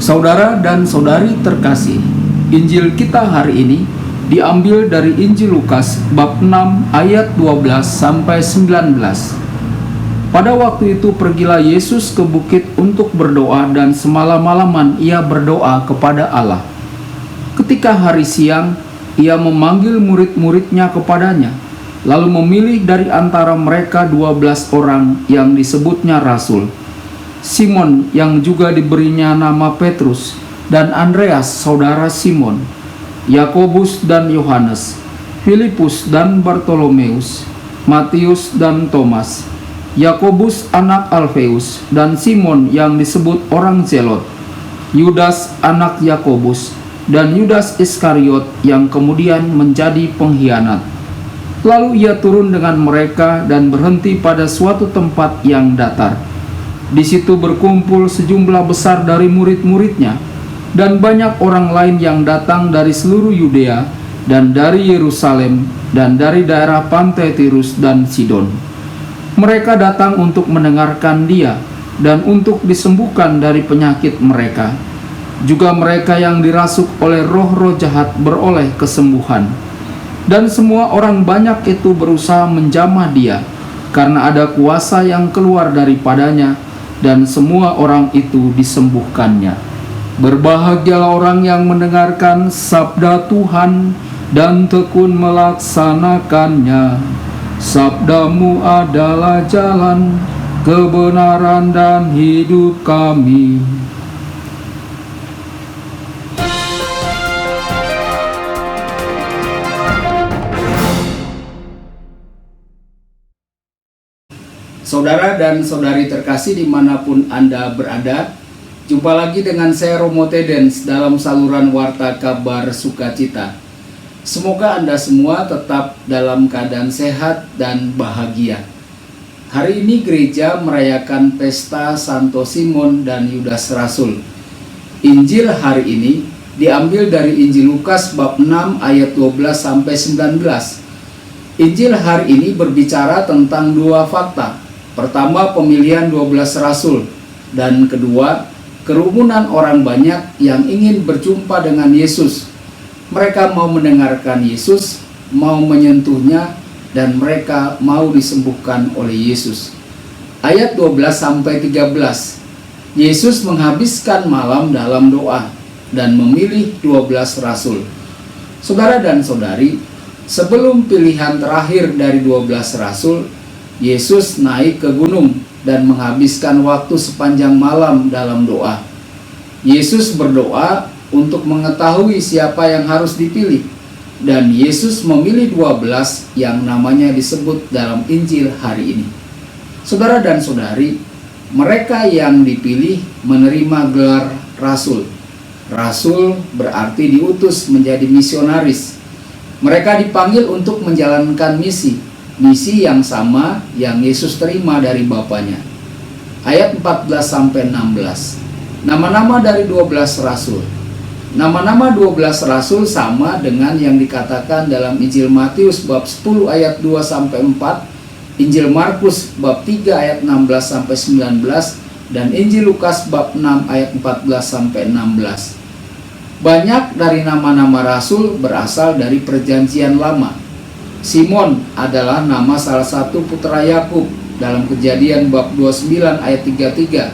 Saudara dan saudari terkasih, Injil kita hari ini diambil dari Injil Lukas bab 6 ayat 12 sampai 19. Pada waktu itu pergilah Yesus ke bukit untuk berdoa, dan semalam-malaman ia berdoa kepada Allah. Ketika hari siang, ia memanggil murid-muridnya kepadanya, lalu memilih dari antara mereka 12 orang yang disebutnya rasul: Simon yang juga diberinya nama Petrus, dan Andreas saudara Simon, Yakobus dan Yohanes, Filipus dan Bartolomeus, Matius dan Thomas, Yakobus anak Alfeus, dan Simon yang disebut orang Zelot, Yudas anak Yakobus, dan Yudas Iskariot yang kemudian menjadi pengkhianat. Lalu ia turun dengan mereka dan berhenti pada suatu tempat yang datar. Di situ berkumpul sejumlah besar dari murid-muridnya, dan banyak orang lain yang datang dari seluruh Yudea dan dari Yerusalem dan dari daerah pantai Tirus dan Sidon. Mereka datang untuk mendengarkan dia dan untuk disembuhkan dari penyakit mereka. Juga mereka yang dirasuk oleh roh-roh jahat beroleh kesembuhan. Dan semua orang banyak itu berusaha menjamah dia, karena ada kuasa yang keluar daripadanya, dan semua orang itu disembuhkannya. Berbahagialah orang yang mendengarkan sabda Tuhan dan tekun melaksanakannya. Sabdamu adalah jalan, kebenaran dan hidup kami. Saudara dan saudari terkasih dimanapun Anda berada, jumpa lagi dengan saya Romo Tedens dalam saluran Warta Kabar Sukacita. Semoga Anda semua tetap dalam keadaan sehat dan bahagia. Hari ini gereja merayakan pesta Santo Simon dan Yudas Rasul. Injil hari ini diambil dari Injil Lukas bab 6 ayat 12 sampai 19. Injil hari ini berbicara tentang dua fakta. Pertama, pemilihan 12 rasul, dan kedua, kerumunan orang banyak yang ingin berjumpa dengan Yesus. Mereka mau mendengarkan Yesus, mau menyentuhnya, dan mereka mau disembuhkan oleh Yesus. Ayat 12-13, Yesus menghabiskan malam dalam doa dan memilih 12 rasul. Saudara dan saudari, sebelum pilihan terakhir dari 12 rasul, Yesus naik ke gunung dan menghabiskan waktu sepanjang malam dalam doa. Yesus berdoa untuk mengetahui siapa yang harus dipilih, dan Yesus memilih 12 yang namanya disebut dalam Injil hari ini. Saudara dan saudari, mereka yang dipilih menerima gelar rasul. Rasul berarti diutus menjadi misionaris. Mereka dipanggil untuk menjalankan misi yang sama yang Yesus terima dari Bapanya. Ayat 14-16. Nama-nama dari 12 rasul. Nama-nama 12 rasul sama dengan yang dikatakan dalam Injil Matius bab 10 ayat 2-4, Injil Markus bab 3 ayat 16-19, dan Injil Lukas bab 6 ayat 14-16. Banyak dari nama-nama rasul berasal dari Perjanjian Lama. Simon adalah nama salah satu putra Yakub dalam Kejadian bab 29 ayat 33.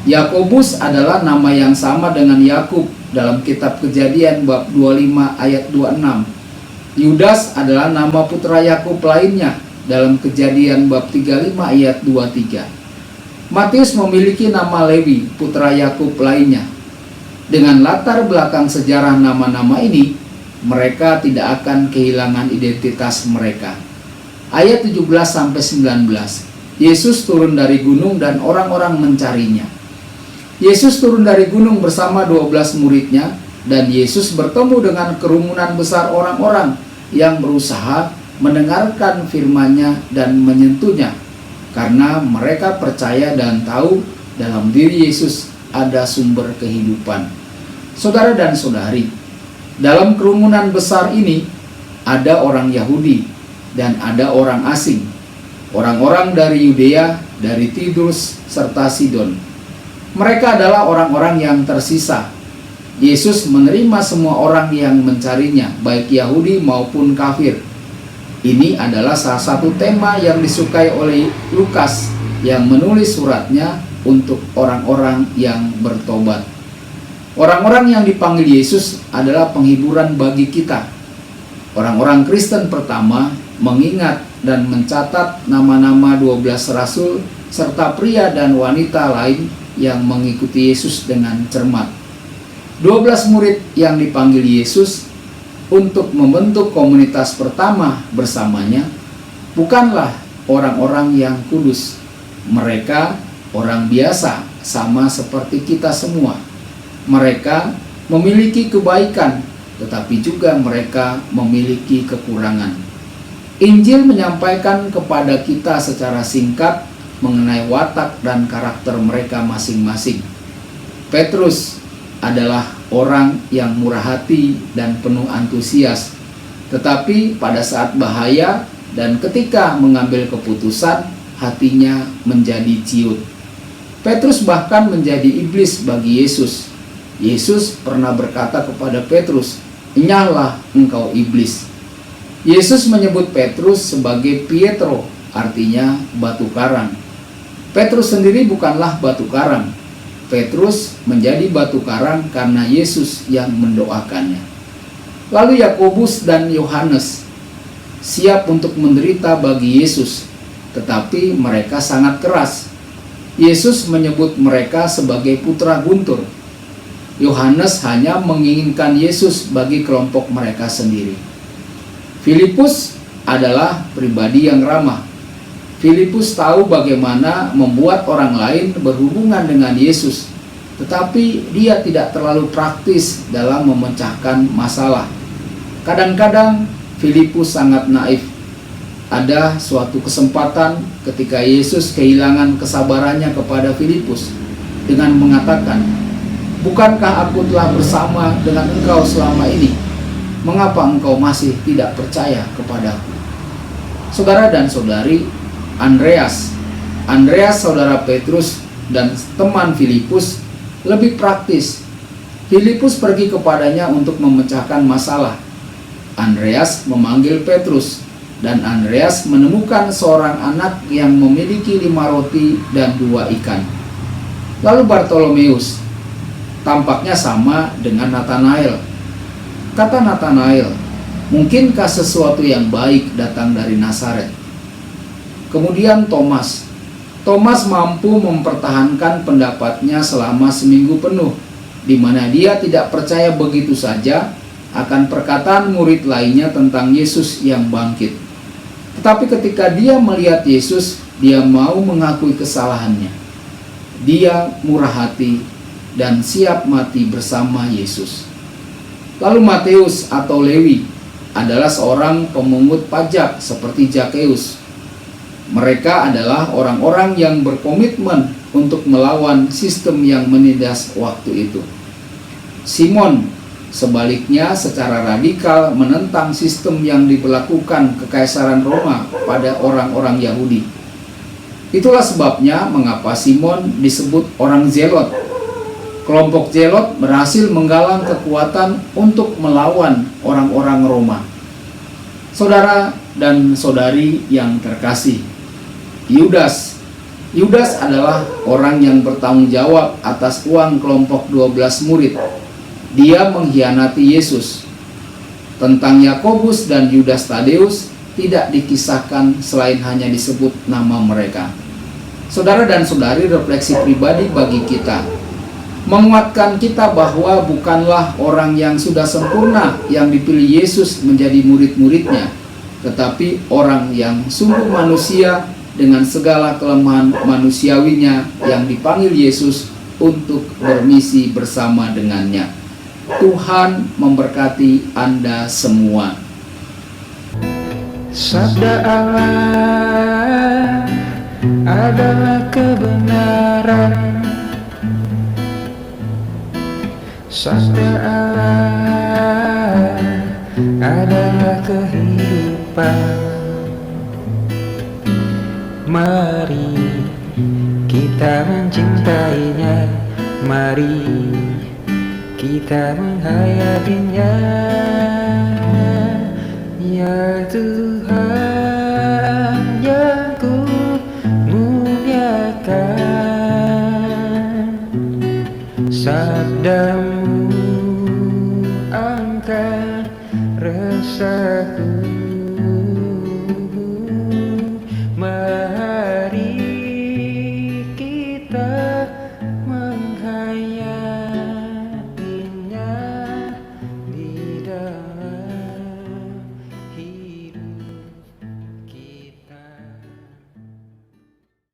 Yakobus adalah nama yang sama dengan Yakub dalam kitab Kejadian bab 25 ayat 26. Yudas adalah nama putra Yakub lainnya dalam Kejadian bab 35 ayat 23. Matius memiliki nama Lewi, putra Yakub lainnya. Dengan latar belakang sejarah nama-nama ini, mereka tidak akan kehilangan identitas mereka. Ayat 17-19. Yesus turun dari gunung dan orang-orang mencarinya. Yesus turun dari gunung bersama 12 muridnya, dan Yesus bertemu dengan kerumunan besar orang-orang yang berusaha mendengarkan firman-Nya dan menyentuhnya, karena mereka percaya dan tahu dalam diri Yesus ada sumber kehidupan. Saudara dan saudari, dalam kerumunan besar ini ada orang Yahudi dan ada orang asing, orang-orang dari Yudea, dari Tirus serta Sidon. Mereka adalah orang-orang yang tersisa. Yesus menerima semua orang yang mencarinya, baik Yahudi maupun kafir. Ini adalah salah satu tema yang disukai oleh Lukas yang menulis suratnya untuk orang-orang yang bertobat. Orang-orang yang dipanggil Yesus adalah penghiburan bagi kita. Orang-orang Kristen pertama mengingat dan mencatat nama-nama 12 rasul serta pria dan wanita lain yang mengikuti Yesus dengan cermat. 12 murid yang dipanggil Yesus untuk membentuk komunitas pertama bersamanya bukanlah orang-orang yang kudus. Mereka orang biasa, sama seperti kita semua. Mereka memiliki kebaikan, tetapi juga mereka memiliki kekurangan. Injil menyampaikan kepada kita secara singkat mengenai watak dan karakter mereka masing-masing. Petrus adalah orang yang murah hati dan penuh antusias, tetapi pada saat bahaya dan ketika mengambil keputusan, hatinya menjadi ciut. Petrus bahkan menjadi iblis bagi Yesus. Yesus pernah berkata kepada Petrus, "Enyahlah engkau iblis." Yesus menyebut Petrus sebagai Pietro, artinya batu karang. Petrus sendiri bukanlah batu karang. Petrus menjadi batu karang karena Yesus yang mendoakannya. Lalu Yakobus dan Yohanes siap untuk menderita bagi Yesus, tetapi mereka sangat keras. Yesus menyebut mereka sebagai putra guntur. Yohanes hanya menginginkan Yesus bagi kelompok mereka sendiri. Filipus adalah pribadi yang ramah. Filipus tahu bagaimana membuat orang lain berhubungan dengan Yesus, tetapi dia tidak terlalu praktis dalam memecahkan masalah. Kadang-kadang Filipus sangat naif. Ada suatu kesempatan ketika Yesus kehilangan kesabarannya kepada Filipus dengan mengatakan, "Bukankah aku telah bersama dengan engkau selama ini? Mengapa engkau masih tidak percaya kepadaku?" Saudara dan saudari, Andreas, saudara Petrus dan teman Filipus lebih praktis. Filipus pergi kepadanya untuk memecahkan masalah. Andreas memanggil Petrus, dan Andreas menemukan seorang anak yang memiliki 5 roti dan 2 ikan. Lalu Bartolomeus tampaknya sama dengan Natanael. Kata Natanael, "Mungkinkah sesuatu yang baik datang dari Nazaret?" Kemudian Thomas mampu mempertahankan pendapatnya selama seminggu penuh, di mana dia tidak percaya begitu saja akan perkataan murid lainnya tentang Yesus yang bangkit. Tetapi ketika dia melihat Yesus, dia mau mengakui kesalahannya. Dia murah hati dan siap mati bersama Yesus. Lalu Matius atau Lewi adalah seorang pemungut pajak seperti Zakeus. Mereka adalah orang-orang yang berkomitmen untuk melawan sistem yang menindas waktu itu. Simon sebaliknya secara radikal menentang sistem yang diberlakukan Kekaisaran Roma pada orang-orang Yahudi. Itulah sebabnya mengapa Simon disebut orang Zelot. Kelompok Zelot berhasil menggalang kekuatan untuk melawan orang-orang Roma. Saudara dan saudari yang terkasih, Yudas adalah orang yang bertanggung jawab atas uang kelompok 12 murid. Dia mengkhianati Yesus. Tentang Yakobus dan Yudas Tadeus tidak dikisahkan selain hanya disebut nama mereka. Saudara dan saudari, refleksi pribadi bagi kita menguatkan kita bahwa bukanlah orang yang sudah sempurna yang dipilih Yesus menjadi murid-muridnya, tetapi orang yang sungguh manusia dengan segala kelemahan manusiawinya yang dipanggil Yesus untuk bermisi bersama dengannya. Tuhan memberkati Anda semua. Sabda Allah adalah kebenaran. Sabda Allah adalah kehidupan. Mari kita mencintainya Mari kita menghayatinya. Ya Tuhan yang ku muliakan, sabdamu angkat resahku.